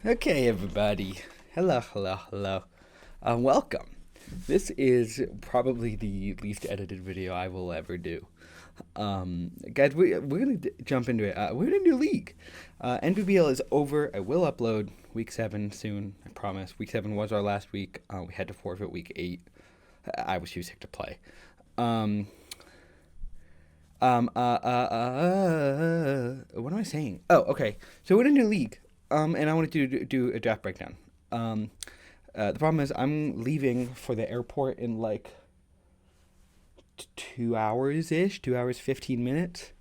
Okay, everybody. Hello, hello, hello. Welcome. This is probably the least edited video I will ever do. Guys, we're going to jump into it. We're in a new league. NPBL is over. I will upload week 7 soon, I promise. Week 7 was our last week. We had to forfeit week 8. I was too sick to play. What am I saying? Oh, okay. So we're in a new league. And I wanted to do a draft breakdown. The problem is I'm leaving for the airport in like 2 hours-ish, 2 hours, 15 minutes,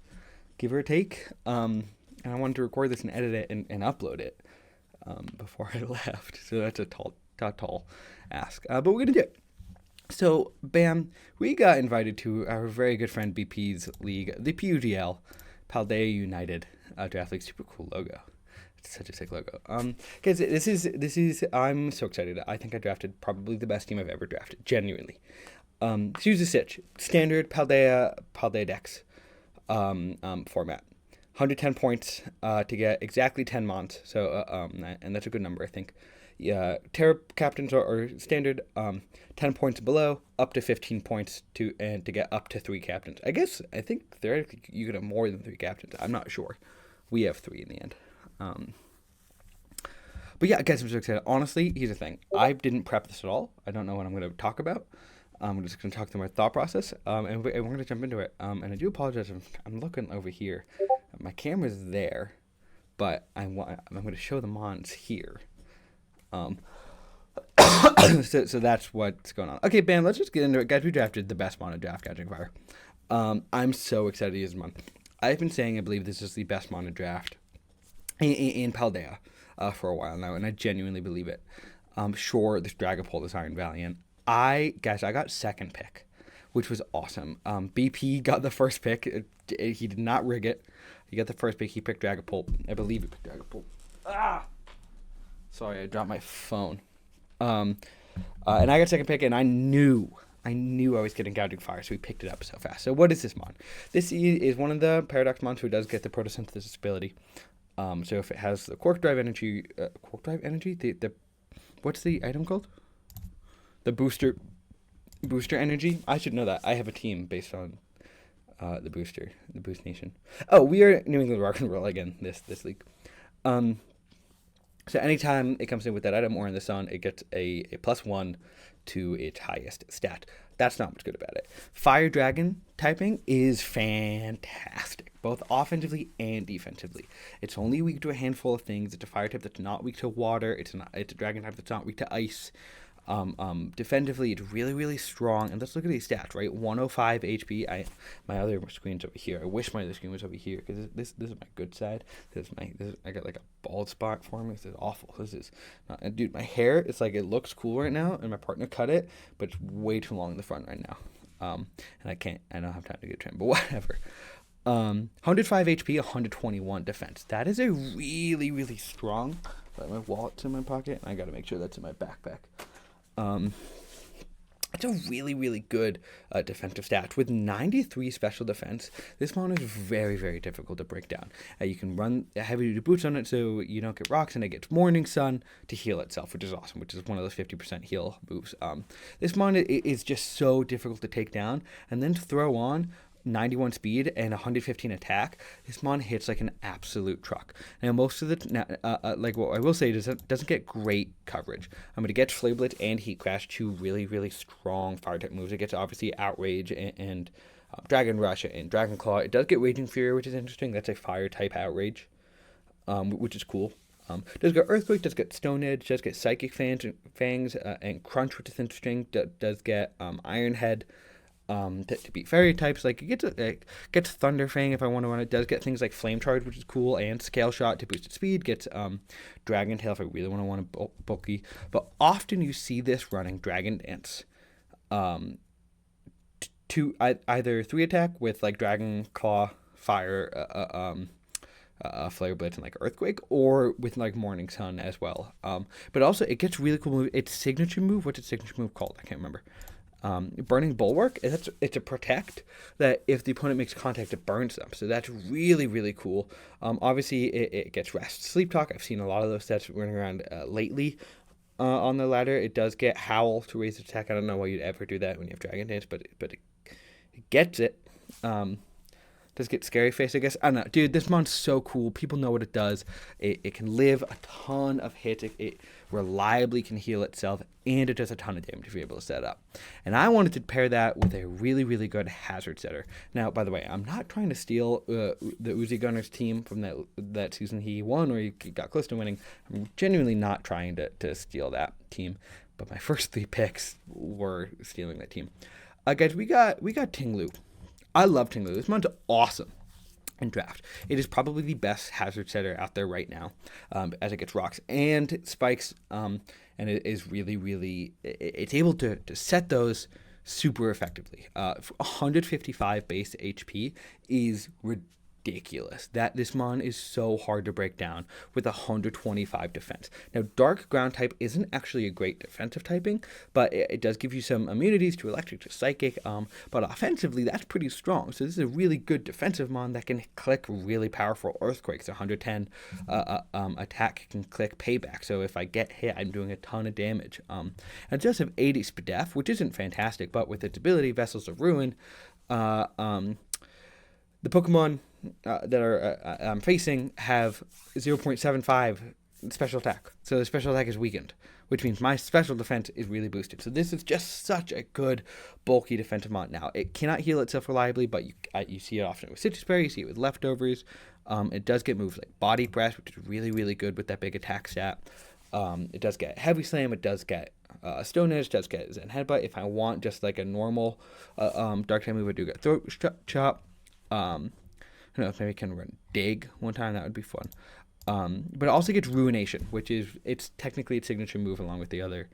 give or take. And I wanted to record this and edit it and upload it before I left. So that's a tall ask. But we're going to do it. So, bam, we got invited to our very good friend BP's league, the PUDL, Paldea United Draft League. Super cool logo. It's such a sick logo. Guys, this is. I'm so excited. I think I drafted probably the best team I've ever drafted, genuinely. So here's the stitch: standard Paldea decks format. 110 points to get exactly 10 mons. So and that's a good number, I think. Yeah, Terra captains are standard. 10 points below, up to 15 points to get up to 3 captains. I think theoretically you could have more than 3 captains. I'm not sure. We have 3 in the end. But yeah, guys, I'm so excited. Honestly, here's the thing. I didn't prep this at all. I don't know what I'm going to talk about. I'm just going to talk through my thought process, and we're going to jump into it. And I do apologize. I'm looking over here. My camera's there, but I'm going to show the mons here. So that's what's going on. Okay, bam, let's just get into it. Guys, we drafted the best mon in draft, Catching Fire. I'm so excited to use this mon. I've been saying I believe this is the best mon in draft in Paldea for a while now, and I genuinely believe it. Sure, this Dragapult is Iron Valiant. I got second pick, which was awesome. BP got the first pick. He did not rig it. He got the first pick. He picked Dragapult. I believe he picked Dragapult. Sorry, I dropped my phone. And I got second pick, and I knew I was getting Gouging Fire, so we picked it up so fast. So what is this mon? This is one of the Paradox mons who does get the Photosynthesis ability. So if it has the Quark Drive Energy, the what's the item called? The booster energy. I should know that. I have a team based on the Boost Nation. Oh, we are New England Roggenrola again this league. So anytime it comes in with that item or in the sun, it gets a +1 to its highest stat. That's not much good about it. Fire Dragon typing is fantastic, both offensively and defensively. It's only weak to a handful of things. It's a fire type that's not weak to water. It's a dragon type that's not weak to ice. Defensively, it's really, really strong. And let's look at these stats, right? 105 HP. My other screen's over here. I wish my other screen was over here because this is my good side. I got like a bald spot for me. This is awful. This is not, and dude, my hair, it's like it looks cool right now, and my partner cut it, but it's way too long in the front right now. And I don't have time to get trimmed, but whatever. 105 HP, 121 defense. That is a really, really strong. My wallet's in my pocket, and I got to make sure that's in my backpack. It's a really, really good defensive stat. With 93 special defense, this mon is very, very difficult to break down. You can run heavy-duty boots on it so you don't get rocks, and it gets Morning Sun to heal itself, which is awesome, which is one of those 50% heal moves. This mon is just so difficult to take down, and then to throw on 91 speed and 115 attack, this mon hits like an absolute truck. Now, most of like what I will say is it doesn't get great coverage. It gets Flare Blitz and Heat Crash, 2 really, really strong fire type moves. It gets obviously Outrage and Dragon Rush and Dragon Claw. It does get Raging Fury, which is interesting. That's a fire type Outrage, which is cool. Does get Earthquake, does get Stone Edge, does get Psychic Fangs and Crunch, which is interesting. Does get Iron Head. To beat fairy types, like it gets Thunder Fang if I want to run it. Does get things like Flame Charge, which is cool, and Scale Shot to boost its speed. Gets Dragon Tail if I really want to bulky. But often you see this running Dragon Dance, to either 3 attack with like Dragon Claw, Fire, Flare Blitz, and like Earthquake, or with like Morning Sun as well. But also it gets really cool move. Its signature move. What's its signature move called? I can't remember. Burning Bulwark, it's a protect that if the opponent makes contact, it burns them. So that's really, really cool. Obviously, it gets rest. Sleep Talk, I've seen a lot of those stats running around lately on the ladder. It does get Howl to raise attack. I don't know why you'd ever do that when you have Dragon Dance, but it gets it. Does get Scary Face, I guess. I don't know. Dude, this mon's so cool. People know what it does. It can live a ton of hits. It reliably can heal itself, and it does a ton of damage if you're able to set it up. And I wanted to pair that with a really, really good hazard setter. Now, by the way, I'm not trying to steal the Uzi Gunner's team from that season he won or he got close to winning. I'm genuinely not trying to steal that team. But my first 3 picks were stealing that team. Guys, we got Tinglu. I love Tinglu. This mon's awesome in draft. It is probably the best hazard setter out there right now, as it gets rocks and spikes, and it is really, really, it's able to set those super effectively. 155 base HP is ridiculous. This mon is so hard to break down with 125 defense. Now, Dark Ground type isn't actually a great defensive typing, but it does give you some immunities to Electric, to Psychic, but offensively, that's pretty strong. So this is a really good defensive mon that can click really powerful Earthquakes. 110 attack can click Payback, so if I get hit, I'm doing a ton of damage. It does have 80 Spadef, which isn't fantastic, but with its ability, Vessels of Ruin, the Pokemon that I'm facing have 0.75 special attack. So the special attack is weakened, which means my special defense is really boosted. So this is just such a good, bulky defensive mon. Now, it cannot heal itself reliably, but you see it often with Citrus Berry, you see it with Leftovers. It does get moves like Body Press, which is really, really good with that big attack stat. It does get Heavy Slam, it does get Stone Edge, does get Zen Headbutt. If I want just like a normal Dark type move, I do get Throat Chop. Who knows, maybe I can run Dig one time, that would be fun. But it also gets Ruination, which it's technically its signature move along with the other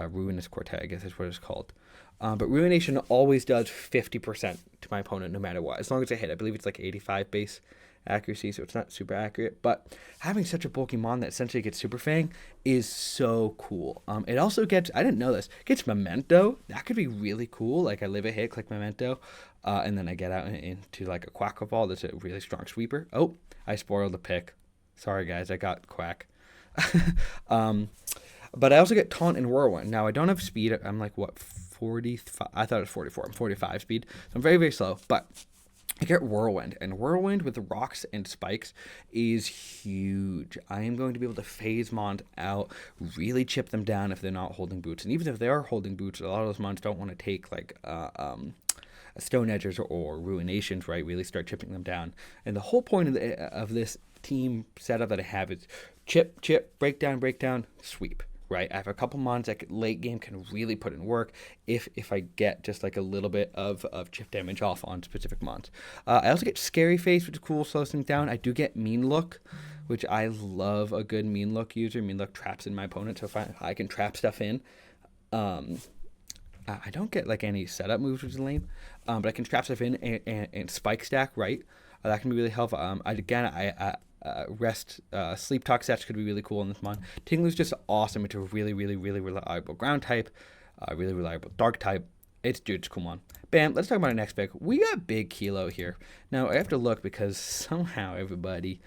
Ruinous Quartet, I guess is what it's called. But Ruination always does 50% to my opponent no matter what, as long as I hit. I believe it's like 85 base accuracy, so it's not super accurate. But having such a bulky mon that essentially gets Super Fang is so cool. It also gets, I didn't know this, gets Memento. That could be really cool. Like I live a hit, click Memento, and then I get out into like a Quack Ball that's a really strong sweeper. Oh, I spoiled the pick. Sorry guys, I got Quack. But I also get Taunt and Whirlwind. Now I don't have speed. I'm like what, 45? I thought it was 44. I'm 45 speed. So I'm very, very slow. But I get Whirlwind, and Whirlwind with the rocks and spikes is huge. I am going to be able to phase mons out, really chip them down if they're not holding boots. And even if they are holding boots, a lot of those mons don't want to take like Stone Edgers or Ruinations, right? Really start chipping them down. And the whole point of this team setup that I have is chip, break down, sweep. Right, I have a couple mons that late game can really put in work if I get just like a little bit of chip damage off on specific mons. I also get Scary Face, which is cool, slows things down. I do get Mean Look, which I love a good Mean Look user. Mean Look traps in my opponent, so if I can trap stuff in. I don't get like any setup moves, which is lame, but I can trap stuff in and spike stack, right? That can be really helpful. Rest Sleep Talk sets could be really cool in this mon. Tinglu's just awesome. It's a really, really, really reliable ground type, really reliable dark type. It's cool mon. Bam, let's talk about our next pick. We got Big Kilo here. Now, I have to look because somehow, everybody,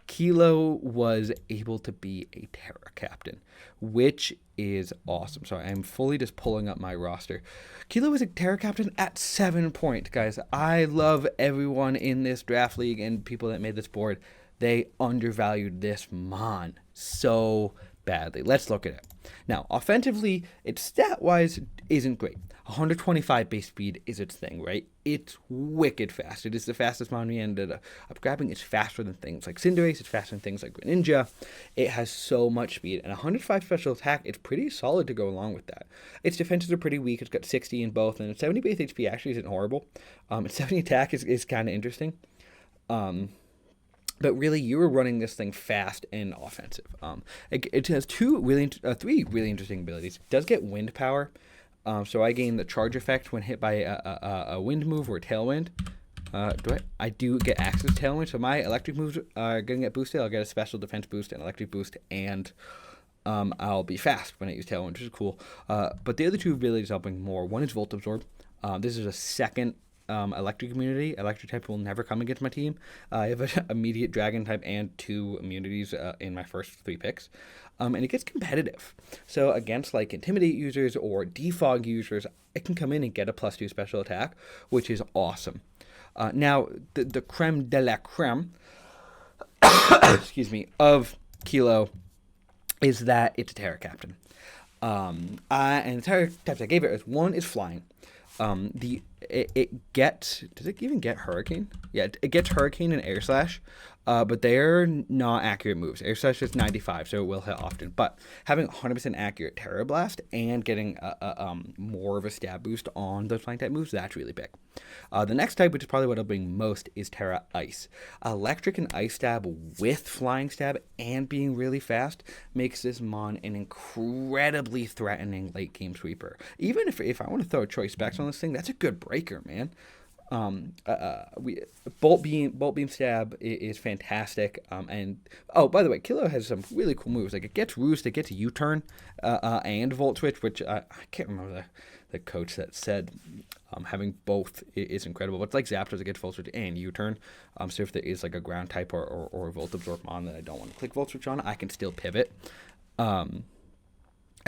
Kilo was able to be a Terra Captain, which is awesome. So I'm fully just pulling up my roster. Kilo was a Terra Captain at 7 points, guys. I love everyone in this draft league and people that made this board. They undervalued this mon so badly. Let's look at it. Now, offensively, its stat-wise isn't great. 125 base speed is its thing, right? It's wicked fast. It is the fastest mon we ended up grabbing. It's faster than things like Cinderace. It's faster than things like Greninja. It has so much speed. And 105 special attack, it's pretty solid to go along with that. Its defenses are pretty weak. It's got 60 in both. And its 70 base HP actually isn't horrible. Its 70 attack is kind of interesting. But really, you were running this thing fast and offensive. It has three really interesting abilities. It does get wind power. So I gain the charge effect when hit by a wind move or a tailwind. I do get access to tailwind. So my electric moves are going to get boosted. I'll get a special defense boost, an electric boost, and I'll be fast when I use Tailwind, which is cool. But the other two really is helping more. One is Volt Absorb. This is a second electric immunity. Electric type will never come against my team. I have an immediate dragon type and 2 immunities in my first 3 picks. And it gets competitive. So against like Intimidate users or Defog users, it can come in and get a +2 special attack, which is awesome. Now, the creme de la creme, excuse me, of Kilo is that it's a Terra Captain. And the Terra types I gave it is one is flying. It gets, does it even get Hurricane? Yeah, it gets Hurricane and Air Slash, but they're not accurate moves. Air Slash is 95, so it will hit often. But having 100% accurate Terra Blast and getting more of a stab boost on those flying type moves, that's really big. The next type, which is probably what I'll bring most, is Terra Ice. Electric and Ice Stab with Flying Stab and being really fast makes this mon an incredibly threatening late game sweeper. Even if I want to throw a choice specs on this thing, that's a good breaker, man. Bolt beam stab is fantastic. And oh, by the way, Kilo has some really cool moves. Like it gets Roost, it gets U-turn, and Volt Switch, which I can't remember the coach that said having both is incredible. But it's like Zapdos, it gets Volt Switch and U-turn. So if there is like a ground type or Volt Absorb on that I don't want to click Volt Switch on, I can still pivot. I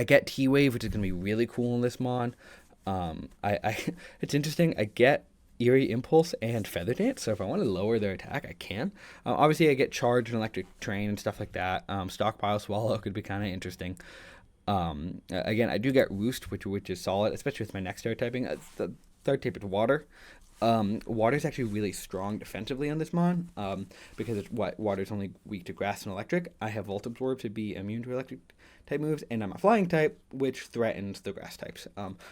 get T-Wave, which is going to be really cool in this mon. It's interesting. I get Eerie Impulse and Feather Dance, so if I want to lower their attack, I can. Obviously, I get Charge and Electric Train and stuff like that. Stockpile Swallow could be kind of interesting. Again, I do get Roost, which is solid, especially with my next air typing. The third type is Water. Water is actually really strong defensively on this mon because water is only weak to Grass and Electric. I have Volt Absorb to be immune to Electric type moves, and I'm a Flying type, which threatens the Grass types.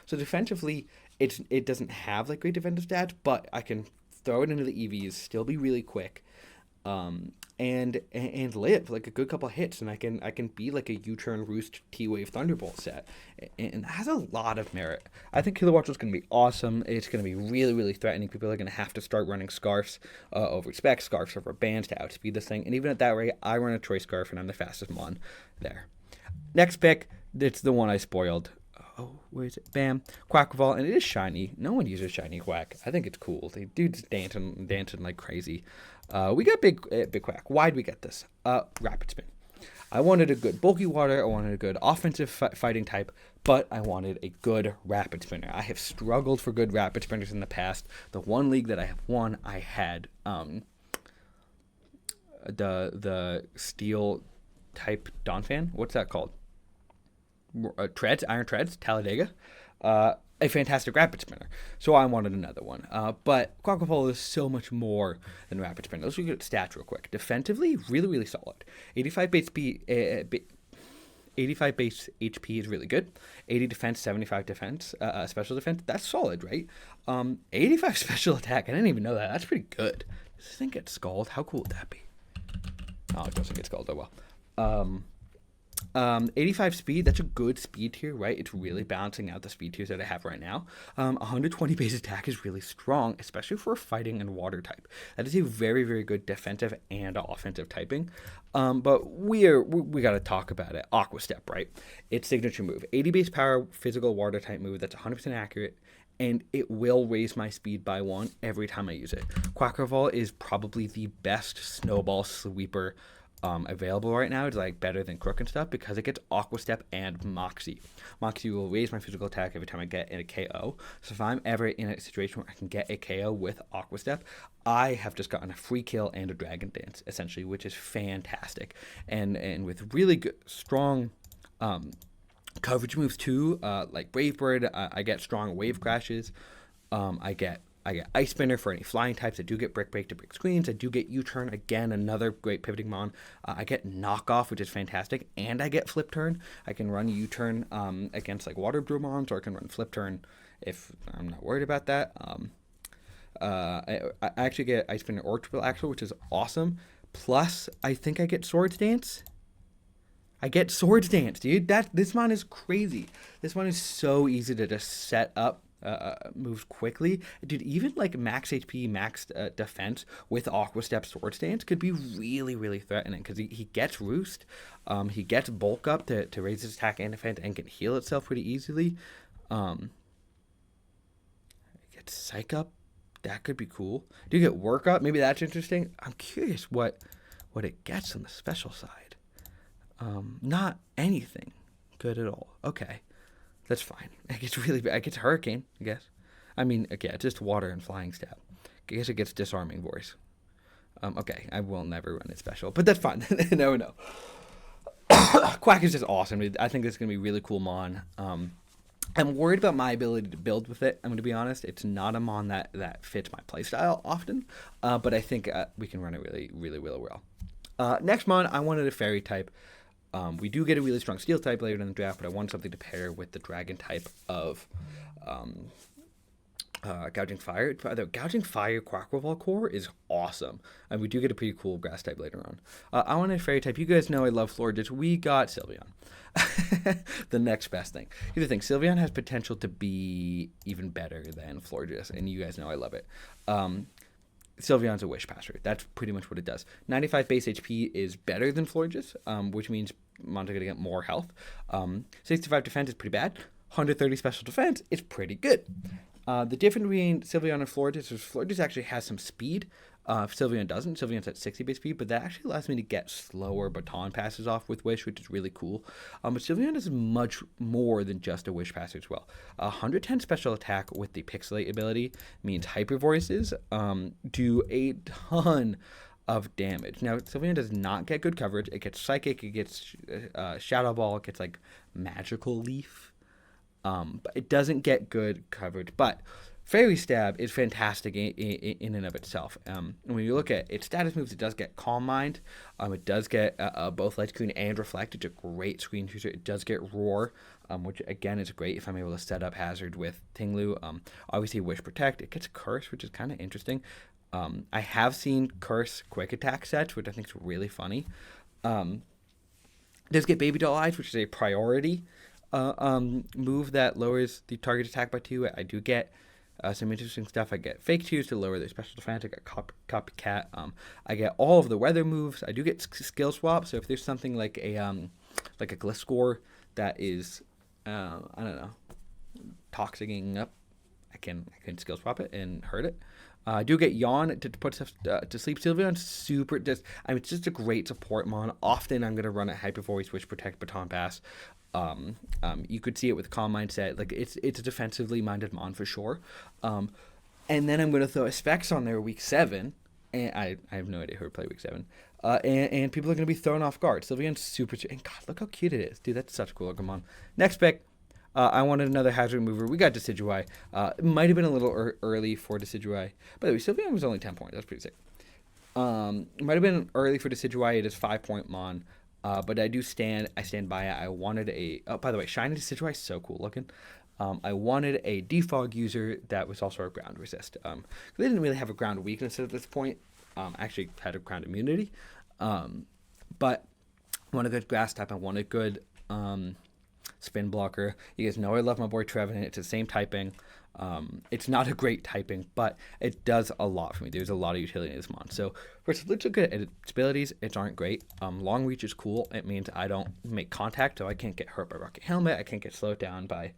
So defensively, it doesn't have like great defensive stats, but I can throw it into the EVs, still be really quick, and live like a good couple hits, and I can be like a U-turn Roost T-Wave Thunderbolt set, and that has a lot of merit. I think Kilowatts is going to be awesome. It's going to be really, really threatening. People are going to have to start running Scarfs over Specs, Scarfs over Bands to outspeed this thing, and even at that rate, I run a Choice Scarf, and I'm the fastest mon there. Next pick, it's the one I spoiled. Oh, where is it? Bam. Quackball, and it is shiny. No one uses shiny Quack. I think it's cool. They do just dancing like crazy. We got big Quack. Why'd we get this? Rapid Spin. I wanted a good bulky water. I wanted a good offensive fighting type, but I wanted a good Rapid Spinner. I have struggled for good Rapid Spinners in the past. The one league that I have won, I had the Steel type Donphan. What's that called? Iron Treads, Talladega, a fantastic Rapid Spinner. So I wanted another one. But Quackapole is so much more than Rapid Spinner. Let's look at stats real quick. Defensively, really, really solid. 85 base HP is really good. 80 defense, 75 defense, special defense. That's solid, right? 85 special attack. I didn't even know that. That's pretty good. Does this thing get Scald? How cool would that be? Oh, it doesn't get Scald. Oh, well. 85 speed, that's a good speed tier, right? It's really balancing out the speed tiers that I have right now. 120 base attack is really strong, especially for fighting and water type. That is a very, very good defensive and offensive typing. But we got to talk about it. Aqua Step, right? Its signature move. 80 base power, physical water type move that's 100% accurate, and it will raise my speed by 1 every time I use it. Quackball is probably the best snowball sweeper available right now. It's like better than Crook and stuff because it gets Aqua Step and Moxie. Moxie will raise my physical attack every time I get in a KO. So if I'm ever in a situation where I can get a KO with Aqua Step, I have just gotten a free kill and a Dragon Dance essentially, which is fantastic. And with really good, strong coverage moves too, like Brave Bird, I get strong wave crashes. I get Ice Spinner for any flying types. I do get Brick Break to break screens. I do get U-turn, again, another great pivoting mon. I get Knockoff, which is fantastic, and I get Flip Turn. I can run U-turn against like Water Brew mons, or I can run Flip Turn if I'm not worried about that. I actually get Ice Spinner or Triple Axle, which is awesome. Plus, I think I get Swords Dance. I get Swords Dance, dude. This mon is crazy. This one is so easy to just set up moves quickly. Dude, even like max HP, max defense with Aqua Step Sword Stance could be really, really threatening because he gets Roost. He gets Bulk Up to raise his attack and defense and can heal itself pretty easily. Gets Psych Up. That could be cool. Do you get Work Up? Maybe that's interesting. I'm curious what it gets on the special side. Not anything good at all. Okay. That's fine. It gets really bad. It gets Hurricane, I guess. I mean, okay, it's just Water and Flying Stab. I guess it gets Disarming Voice. Okay, I will never run it special, but that's fine. No. Quack is just awesome. I think it's going to be really cool mon. I'm worried about my ability to build with it. I'm going to be honest. It's not a mon that fits my playstyle often, but I think we can run it really, really, really well. Next mon, I wanted a Fairy type. We do get a really strong Steel type later in the draft, but I want something to pair with the Dragon type of Gouging Fire. The Gouging Fire Quackroval core is awesome, and we do get a pretty cool Grass type later on. I want a Fairy type. You guys know I love Florges. We got Sylveon. The next best thing. Here's the thing. Sylveon has potential to be even better than Florges, and you guys know I love it. Sylveon's a Wish Passer. That's pretty much what it does. 95 base HP is better than Florges, which means Mon's going to get more health. 65 defense is pretty bad. 130 special defense is pretty good. The difference between Sylveon and Florges is Florges actually has some speed. Sylveon doesn't. Sylveon's at 60 base speed, but that actually allows me to get slower baton passes off with Wish, which is really cool. But Sylveon is much more than just a Wish passer as well. 110 special attack with the Pixelate ability means Hyper Voices do a ton of damage. Now, Sylveon does not get good coverage. It gets Psychic, it gets Shadow Ball, it gets like Magical Leaf. But it doesn't get good coverage. But Fairy Stab is fantastic in and of itself. When you look at its status moves, it does get Calm Mind. It does get both Light Screen and Reflect. It's a great screen chooser. It does get Roar, which again is great if I'm able to set up Hazard with Tinglu. Obviously Wish Protect. It gets Curse, which is kind of interesting. I have seen Curse Quick Attack sets, which I think is really funny. It does get Baby Doll Eyes, which is a priority move that lowers the target attack by 2. I do get some interesting stuff. I get Fake Chews to lower their special defense. I get Copycat. I get all of the weather moves. I do get skill swap. So if there's something like a Gliscor that is I don't know, toxicing up, I can skill swap it and hurt it. I do get Yawn to put stuff to sleep. Sylveon's super. It's just a great support mon. Often I'm gonna run it Hyper Voice, Wish Protect, Baton Pass. You could see it with Calm Mindset. Like it's a defensively minded mon for sure. And then I'm gonna throw a Specs on there week 7, and I have no idea who to play week 7. And people are gonna be thrown off guard. Sylveon's super. And God, look how cute it is, dude. That's such a cool looking mon. Next pick. I wanted another Hazard mover. We got Decidueye. It might have been a little early for Decidueye. By the way, Sylveon was only 10 points. That's pretty sick. It might have been early for Decidueye. It is 5-point mon. But I stand by it. I wanted by the way, Shiny Decidueye is so cool looking. I wanted a Defog user that was also a ground resist. They didn't really have a ground weakness at this point. Actually had a ground immunity. But I want a good grass type. I want a good spin blocker. You guys know I love my boy Trevenant. It's the same typing. It's not a great typing, but it does a lot for me. There's a lot of utility in this mon. So first, let's look at its abilities. It aren't great. Long reach is cool. It means I don't make contact, so I can't get hurt by Rocket Helmet. I can't get slowed down by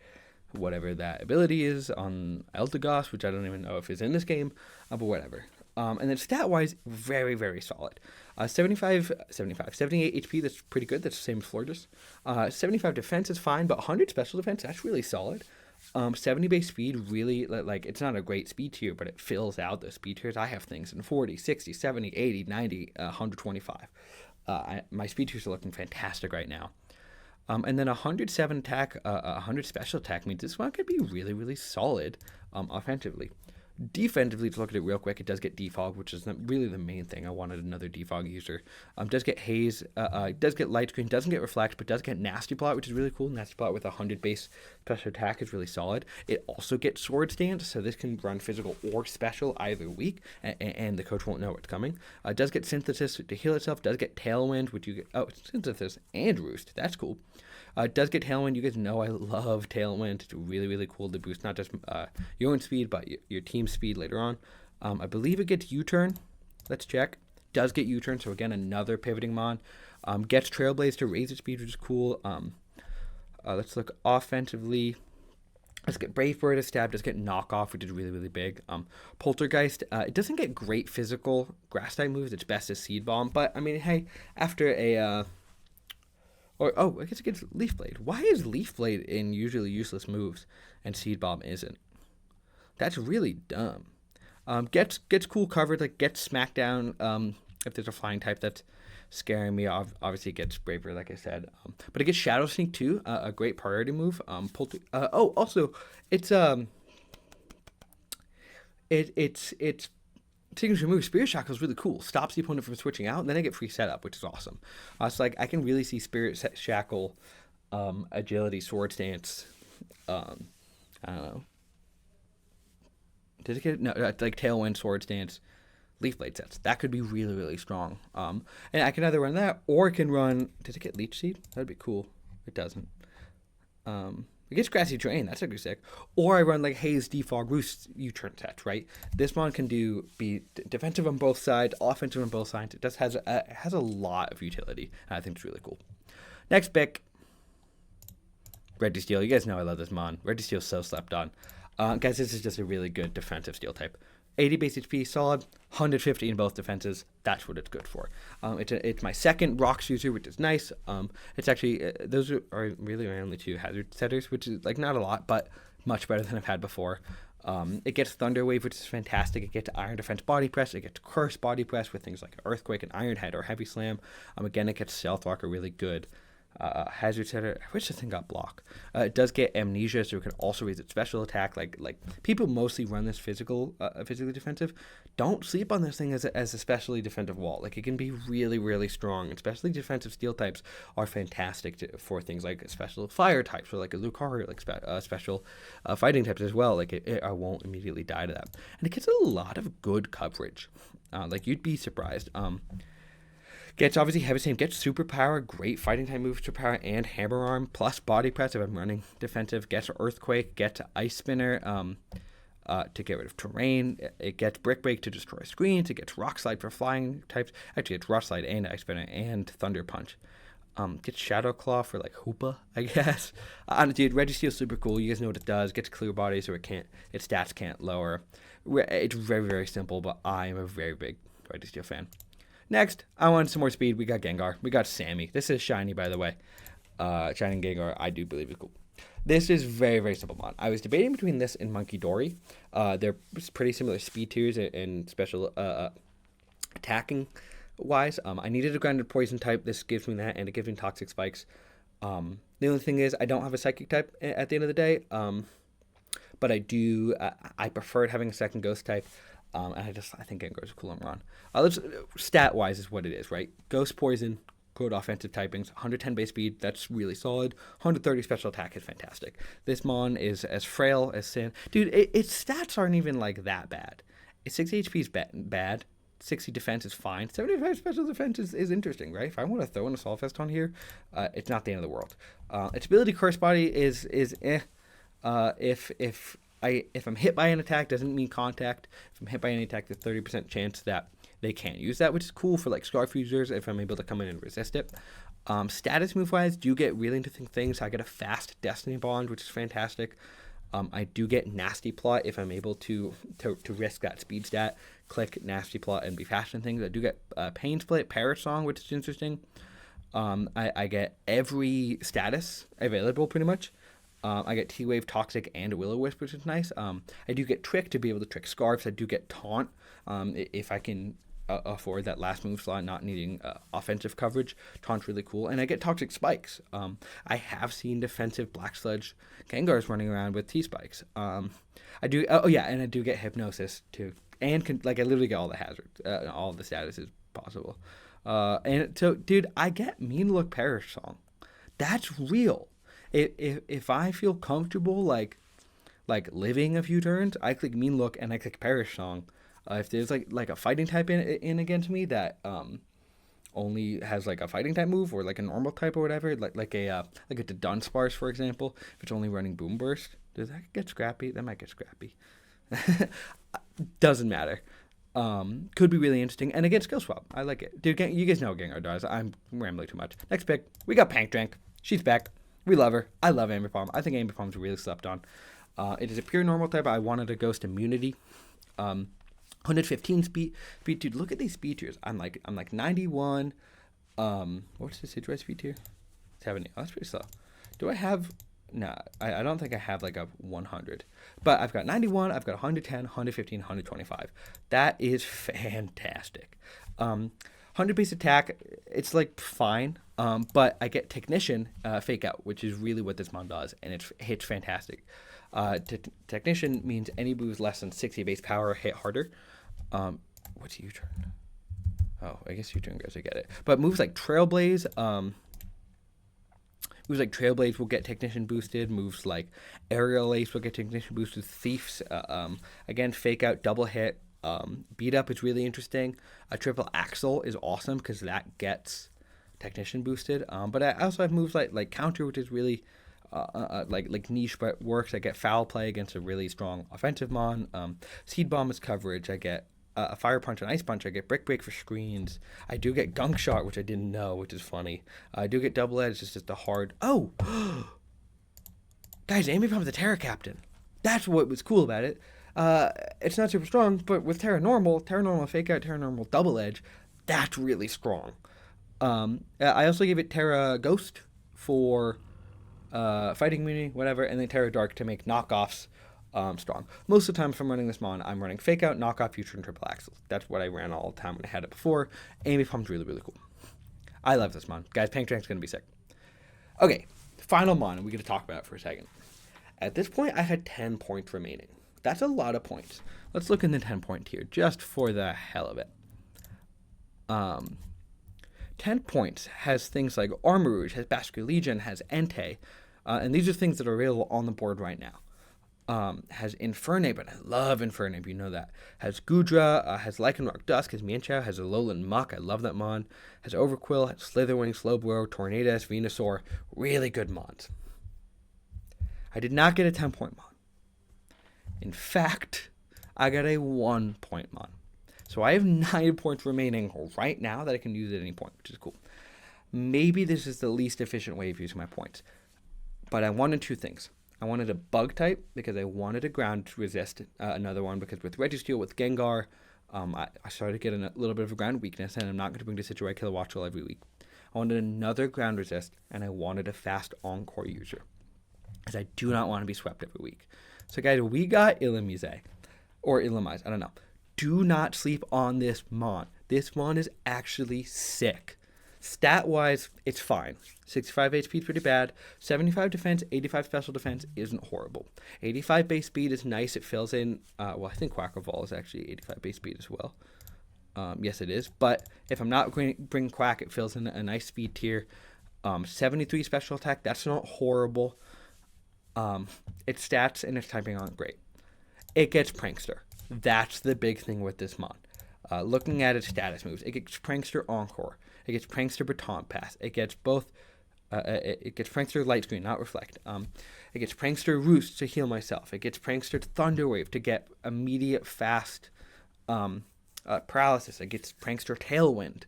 whatever that ability is on Eldegoss, which I don't even know if is in this game, but whatever. And then stat-wise, very, very solid. 78 HP, that's pretty good. That's the same as Florges. 75 defense is fine, but 100 special defense, that's really solid. 70 base speed, really, like, it's not a great speed tier, but it fills out the speed tiers. I have things in 40, 60, 70, 80, 90, 125. My speed tiers are looking fantastic right now. And then 107 attack, 100 special attack means this one could be really, really solid offensively. Defensively, to look at it real quick, it does get defog, which is really the main thing. I wanted another defog user. Does get haze, does get light screen, doesn't get reflect, but does get nasty plot, which is really cool. Nasty plot with 100 base special attack is really solid. It also gets sword stance, so this can run physical or special either week, and the coach won't know what's coming. Does get synthesis to heal itself. Does get tailwind, which you get synthesis and roost. That's cool. Does get tailwind. You guys know I love tailwind. It's really, really cool to boost not just your own speed, but your team's speed later on. I believe it gets U-turn. Let's check. Does get U-turn, so again, another pivoting mon. Gets Trailblaze to raise its speed, which is cool. Let's look offensively. Let's get Brave Bird as stab. Does get knockoff, which is really, really big. Poltergeist. It doesn't get great physical grass type moves. It's best as Seed Bomb, but I mean, hey, after a I guess it gets Leaf Blade. Why is Leaf Blade in usually useless moves and Seed Bomb isn't? That's really dumb. Gets cool coverage, like gets Smackdown. If there's a flying type that's scaring me, obviously it gets Braver, like I said. But it gets Shadow Sneak too, a great priority move. Also, it's signature move. Spirit Shackle is really cool. Stops the opponent from switching out, and then I get free setup, which is awesome. So like I can really see Spirit Shackle, agility, sword stance. I don't know. Did it get like Tailwind, sword stance, Leaf Blade sets? That could be really, really strong. And I can either run that or it can run. Did it get Leech Seed? That'd be cool. It doesn't. It gets Grassy Terrain. That's actually sick. Or I run like Haze, Defog, Roost, U-turn sets, right? This mon can be defensive on both sides, offensive on both sides. It just has a lot of utility. And I think it's really cool. Next pick, Red Steel. You guys know I love this mon. Red Steel so slept on. Guys, this is just a really good defensive steel type. 80 base HP, solid, 150 in both defenses. That's what it's good for. It's my second Rocks user, which is nice. It's actually, those are really my only two hazard setters, which is like not a lot, but much better than I've had before. It gets Thunder Wave, which is fantastic. It gets Iron Defense Body Press. It gets Curse Body Press with things like Earthquake and Iron Head or Heavy Slam. Again, it gets Stealth Walker, really good. Hazard setter. I wish this thing got block. It does get amnesia, so it can also raise its special attack. Like people mostly run this physically defensive. Don't sleep on this thing as a specially defensive wall. Like it can be really, really strong. Especially defensive steel types are fantastic for things like special fire types or like a Lucario, like special fighting types as well. Like I won't immediately die to that, and it gets a lot of good coverage. Like you'd be surprised. Gets obviously Heavy Slam, gets Superpower, great fighting type moves, Superpower and Hammer Arm, plus Body Press if I'm running defensive, gets Earthquake, gets Ice Spinner to get rid of terrain, it gets Brick Break to destroy screens, it gets Rock Slide for flying types, actually it's Rock Slide and Ice Spinner and Thunder Punch. Gets Shadow Claw for like Hoopa, I guess. Dude, Registeel's super cool. You guys know what it does. Gets Clear Body so its stats can't lower. It's very, very simple, but I am a very big Registeel fan. Next, I want some more speed. We got Gengar. We got Sammy. This is shiny, by the way. Shining Gengar, I do believe is cool. This is very, very simple mod. I was debating between this and Monkey Dory. They're pretty similar speed tiers and special attacking wise. I needed a grounded poison type. This gives me that, and it gives me toxic spikes. The only thing is I don't have a psychic type at the end of the day. But I do. I preferred having a second ghost type. And I think Gengar is a cool run. Stat-wise is what it is, right? Ghost Poison, good offensive typings, 110 base speed, that's really solid. 130 special attack is fantastic. This mon is as frail as sin. Dude, its stats aren't even like that bad. Its 60 HP is bad. 60 defense is fine. 75 special defense is interesting, right? If I want to throw in a Solfest on here, it's not the end of the world. Its ability Curse Body is eh. If I'm hit by an attack, doesn't mean contact. If I'm hit by any attack, there's 30% chance that they can't use that, which is cool for like Scarf users if I'm able to come in and resist it. Status move-wise, do get really interesting things. I get a fast Destiny Bond, which is fantastic. I do get Nasty Plot if I'm able to risk that speed stat, click Nasty Plot and be fast and things. I do get Pain Split, Parrot Song, which is interesting. I get every status available pretty much. I get T-Wave, Toxic, and a Will-O-Wisp, which is nice. I do get Trick to be able to trick Scarves. I do get Taunt if I can afford that last move slot, not needing offensive coverage. Taunt's really cool, and I get toxic spikes. I have seen defensive Black Sludge Gengars running around with T spikes. I do. Oh yeah, and I do get hypnosis too, and I literally get all the hazards, all the statuses possible. And so, dude, I get Mean Look Perish Song. That's real. If I feel comfortable like living a few turns, I click Mean Look and I click Perish Song. If there's like a fighting type in against me that only has like a fighting type move or like a normal type or whatever, like a Dunsparce, for example, if it's only running Boom Burst, does that get scrappy? That might get scrappy. Doesn't matter. Could be really interesting. And against Skill Swap, I like it. Dude, you guys know what Gengar does. I'm rambling too much. Next pick, we got Pank Drank. She's back. We love her. I love Amber Palm. I think Amber Palm's really slept on. It is a pure normal type. I wanted a Ghost Immunity. 115 speed. Dude, look at these speed tiers. I'm like 91. What's the Sidrai speed tier? 70. Oh, that's pretty slow. Do I have? Nah, I don't think I have like a 100. But I've got 91. I've got 110, 115, 125. That is fantastic. 100 base attack. It's like fine. But I get Technician Fake Out, which is really what this mon does, and it hits fantastic. Technician means any moves less than 60 base power hit harder. What's U-turn? Oh, I guess U-turn goes. I get it. But moves like Trailblaze, will get Technician boosted. Moves like Aerial Ace will get Technician boosted. Thieves, again, Fake Out, double hit. Beat Up is really interesting. A Triple Axle is awesome because that gets Technician boosted. But I also have moves like Counter, which is really like niche but works. I get Foul Play against a really strong offensive mon. Seed Bomb is coverage. I get a Fire Punch and Ice Punch. I get Brick Break for screens. I do get Gunk Shot, which I didn't know, which is funny. I do get Double Edge. It's just a hard. Oh, guys, Amy Palm's the Terra Captain. That's what was cool about it. It's not super strong, but with Terra Normal Fake Out, Terra Normal Double Edge, that's really strong. I also gave it Terra Ghost for fighting immunity, whatever, and then Terra Dark to make knockoffs strong. Most of the time, if I'm running this mon, I'm running Fake Out, Knockoff, Future, and Triple Axles. That's what I ran all the time when I had it before. Amy Palm's really, really cool. I love this mon. Guys, Pank Drank's going to be sick. Okay, final mon, and we're going to talk about it for a second. At this point, I had 10 points remaining. That's a lot of points. Let's look in the 10-point tier, just for the hell of it. 10 points has things like Armor Rouge, has Basque Legion, has Entei, and these are things that are available on the board right now. Has Infernape, but I love Infernape, you know that. Has Gudra, has Lycanroc Dusk, has Mienshao, has Alolan Muck, I love that mon. Has Overquill, has Slitherwing, Slowbro, Tornadus, Venusaur, really good mons. I did not get a 10-point mon. In fact, I got a 1-point mon. So I have 9 points remaining right now that I can use at any point, which is cool. Maybe this is the least efficient way of using my points. But I wanted 2 things. I wanted a bug type because I wanted a ground resist, another one because with Registeel, with Gengar, I started to get a little bit of a ground weakness, and I'm not going to bring the Situate Kilowattrel every week. I wanted another ground resist, and I wanted a fast Encore user, because I do not want to be swept every week. So guys, we got Illumise, or Illumise, I don't know. Do not sleep on this mon. This mon is actually sick. Stat-wise, it's fine. 65 HP is pretty bad. 75 defense, 85 special defense isn't horrible. 85 base speed is nice. It fills in, I think Quackleval is actually 85 base speed as well. Yes, it is. But if I'm not going to bring Quack, it fills in a nice speed tier. 73 special attack, that's not horrible. Its stats and its typing aren't great. It gets Prankster. That's the big thing with this mon. Looking at its status moves, it gets Prankster Encore. It gets Prankster Baton Pass. It gets both. It gets Prankster Light Screen, not Reflect. It gets Prankster Roost to heal myself. It gets Prankster Thunderwave to get immediate fast paralysis. It gets Prankster Tailwind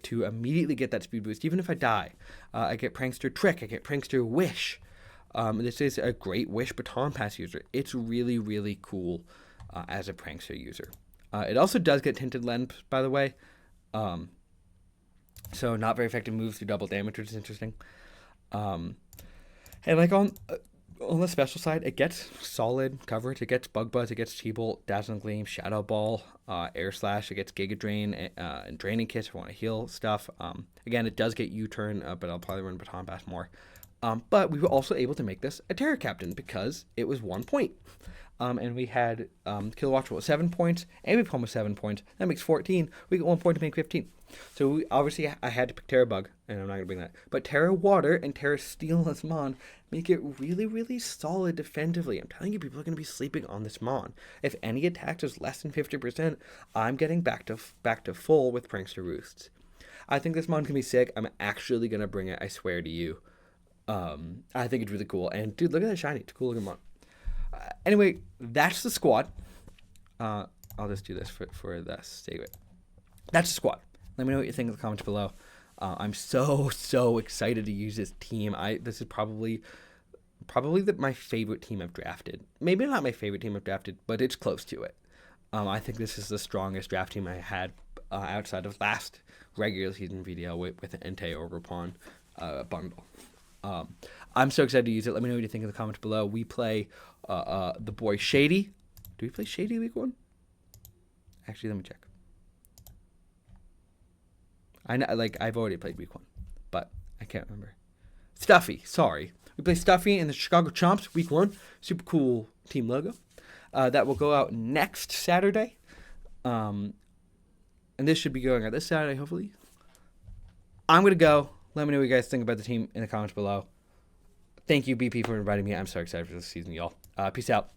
to immediately get that speed boost, even if I die. I get Prankster Trick. I get Prankster Wish. This is a great Wish Baton Pass user. It's really, really cool as a Prankster user. It also does get Tinted Lens, by the way. So not very effective moves do double damage, which is interesting. And like on On the special side, it gets solid coverage. It gets Bug Buzz. It gets T-Bolt, Dazzling Gleam, Shadow Ball, Air Slash. It gets Giga Drain and Draining Kiss if I want to heal stuff. Again, it does get U-Turn, but I'll probably run Baton Bash more. But we were also able to make this a Terra Captain because it was 1 point. And we had Kilowatts with 7 points, and Become with 7 points. That makes 14. We get 1 point to make 15. So obviously I had to pick Terra Bug, and I'm not going to bring that. But Terra Water and Terra Steel as Mon make it really, really solid defensively. I'm telling you, people are going to be sleeping on this Mon. If any attacks is less than 50%, I'm getting back to full with Prankster Roosts. I think this Mon can be sick. I'm actually going to bring it, I swear to you. I think it's really cool. And dude, look at that shiny. It's a cool looking Mon. Anyway, that's the squad. I'll just do this for the sake of it. That's the squad. Let me know what you think in the comments below. I'm so excited to use this team. This is probably my favorite team I've drafted. Maybe not my favorite team I've drafted, but it's close to it. I think this is the strongest draft team I had outside of last regular season video with an Entei or Rupon bundle. I'm so excited to use it. Let me know what you think in the comments below. We play the boy Shady. Do we play Shady week 1? Actually, let me check. I know, I've already played week 1, but I can't remember. Stuffy, sorry. We play Stuffy in the Chicago Chomps week 1. Super cool team logo. That will go out next Saturday. And this should be going out this Saturday, hopefully. I'm going to go. Let me know what you guys think about the team in the comments below. Thank you, BP, for inviting me. I'm so excited for this season, y'all. Peace out.